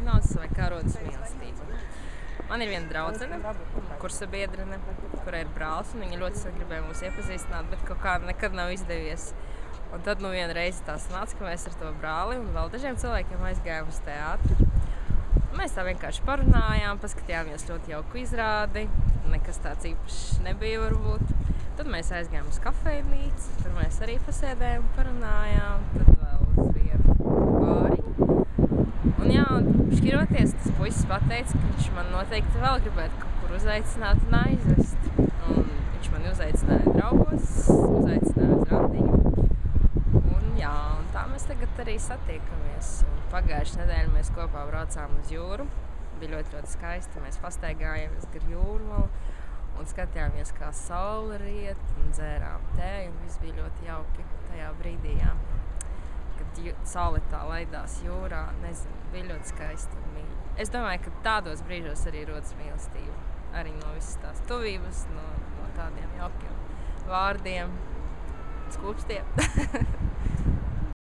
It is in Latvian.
prognozes vai kā rodas mīlestība. Man ir viena draudzene, kursabiedrene, kurai ir brālis, un viņa ļoti gribēja mūs iepazīstināt, bet kaut kā nekad nav izdevies. Un tad viena reize tā sanāca, ka mēs ar to brāli un vēl dažiem cilvēkiem aizgājām uz teātri. Mēs tā vienkārši parunājām, paskatījāmies ļoti jauku izrādi, nekas tāds īpašs nebija varbūt. Tad mēs aizgājām uz kafejnīcu, tur mēs arī pasēdējām, parunājām, tad vēl uz vienu bāriņu. Un jā, šķiroties, tas puisis pateica, ka viņš man noteikti vēl gribētu kaut kur uzaicināt un aizvest. Un viņš mani uzaicināja draugos, uzaicināja uz randiņu. Un jā, un tā mēs tagad arī satiekamies. Un pagājušajā nedēļā mēs kopā braucām uz jūru. Bija ļoti skaisti, mēs pastaigājāmies gar jūrmalu un skatījāmies, kā saule riet, un dzērām tēju, un viss bija ļoti jauki tajā brīdī, jā. Kad saule tā laidās jūrā, nezinu, bija ļoti skaisti un mīļi. Es domāju, ka tādos brīžos arī rodas mīlestība. Arī no visas tās tuvības, no tādiem jaukiem vārdiem, skūpstiem.